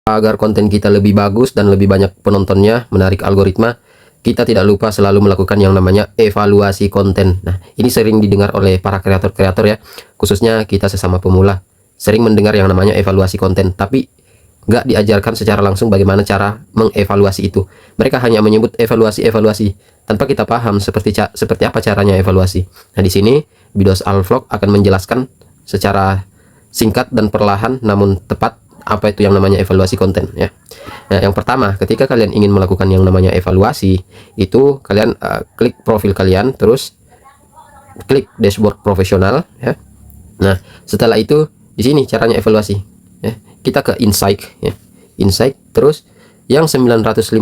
Agar konten kita lebih bagus dan lebih banyak penontonnya, menarik algoritma, kita tidak lupa selalu melakukan yang namanya evaluasi konten. Nah, ini sering didengar oleh para kreator-kreator ya, khususnya kita sesama pemula. Sering mendengar yang namanya evaluasi konten, tapi nggak diajarkan secara langsung bagaimana cara mengevaluasi itu. Mereka hanya menyebut evaluasi tanpa kita paham seperti apa caranya evaluasi. Nah, di sini Bidos Alvlog akan menjelaskan secara singkat dan perlahan namun tepat apa itu yang namanya evaluasi konten ya. Nah, yang pertama, ketika kalian ingin melakukan yang namanya evaluasi, itu kalian klik profil kalian, terus klik dashboard profesional ya. Nah, setelah itu di sini caranya evaluasi ya. Kita ke insight ya. Insight, terus yang 959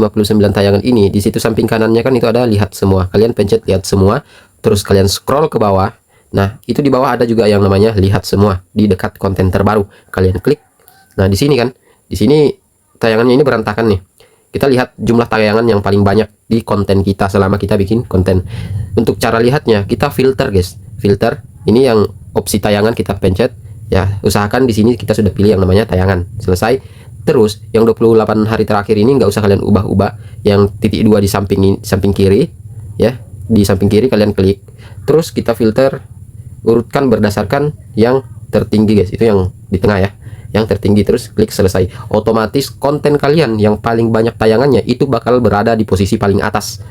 tayangan ini, di situ samping kanannya kan itu ada lihat semua. Kalian pencet lihat semua, terus kalian scroll ke bawah. Nah, itu di bawah ada juga yang namanya lihat semua di dekat konten terbaru. Kalian klik. Nah, di sini kan, di sini tayangannya ini berantakan nih. Kita lihat jumlah tayangan yang paling banyak di konten kita selama kita bikin konten. Untuk cara lihatnya, kita filter guys. Filter, ini yang opsi tayangan kita pencet. Ya, usahakan di sini kita sudah pilih yang namanya tayangan. Selesai. Terus, yang 28 hari terakhir ini nggak usah kalian ubah-ubah. Yang titik 2 di samping kiri, ya, di samping kiri kalian klik. Terus kita filter, urutkan berdasarkan yang tertinggi guys. Itu yang di tengah ya. Yang tertinggi, terus klik selesai. Otomatis konten kalian yang paling banyak tayangannya itu bakal berada di posisi paling atas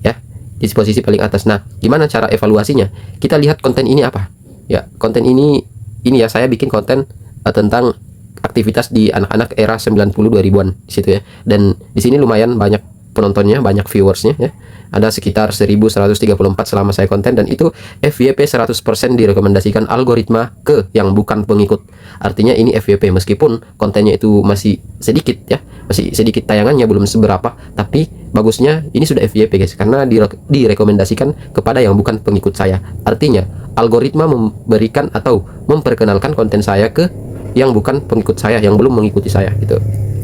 ya, di posisi paling atas. Nah, gimana cara evaluasinya? Kita lihat konten ini apa ya. Konten ini ya, saya bikin konten tentang aktivitas di anak-anak era 90 2000-an di situ ya. Dan di sini lumayan banyak penontonnya, banyak viewersnya ya. Ada sekitar 1134 selama saya konten, dan itu FYP 100% direkomendasikan algoritma ke yang bukan pengikut. Artinya ini FYP meskipun kontennya itu masih sedikit ya, masih sedikit tayangannya, belum seberapa, tapi bagusnya ini sudah FYP guys, karena direkomendasikan kepada yang bukan pengikut saya. Artinya algoritma memberikan atau memperkenalkan konten saya ke yang bukan pengikut saya, yang belum mengikuti saya gitu.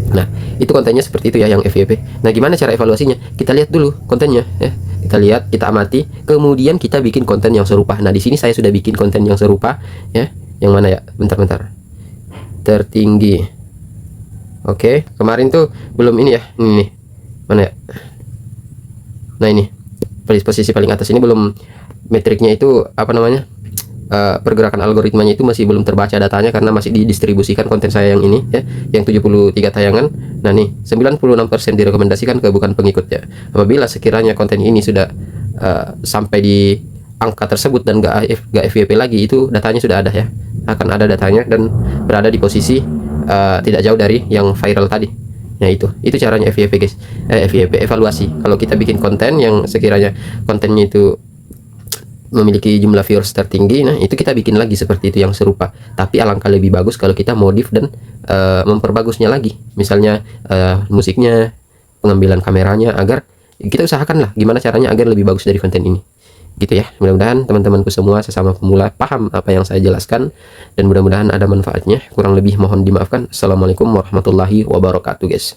Nah, itu kontennya seperti itu ya, yang FYP. Nah, gimana cara evaluasinya? Kita lihat dulu kontennya ya. Kita lihat, kita amati, kemudian kita bikin konten yang serupa. Nah, di sini saya sudah bikin konten yang serupa ya. Yang mana ya? Bentar. Tertinggi. Oke, kemarin tuh belum ini ya. Ini nih. Mana ya? Nah, ini. Posisi paling atas ini belum, metriknya itu apa namanya? Pergerakan algoritmanya itu masih belum terbaca datanya karena masih didistribusikan konten saya yang ini ya, yang 73 tayangan. Nah, nih 96% direkomendasikan ke bukan pengikut ya. Apabila sekiranya konten ini sudah sampai di angka tersebut dan gak FYP lagi, itu datanya sudah ada ya, akan ada datanya dan berada di posisi tidak jauh dari yang viral tadi. Nah, itu caranya FYP guys. FYP evaluasi. Kalau kita bikin konten yang sekiranya kontennya itu memiliki jumlah viewers tertinggi, nah itu kita bikin lagi seperti itu yang serupa, tapi alangkah lebih bagus kalau kita modif dan memperbagusnya lagi, misalnya musiknya, pengambilan kameranya, agar kita usahakan lah gimana caranya agar lebih bagus dari konten ini gitu ya. Mudah-mudahan teman-temanku semua sesama pemula paham apa yang saya jelaskan, dan mudah-mudahan ada manfaatnya. Kurang lebih mohon dimaafkan. Assalamualaikum warahmatullahi wabarakatuh guys.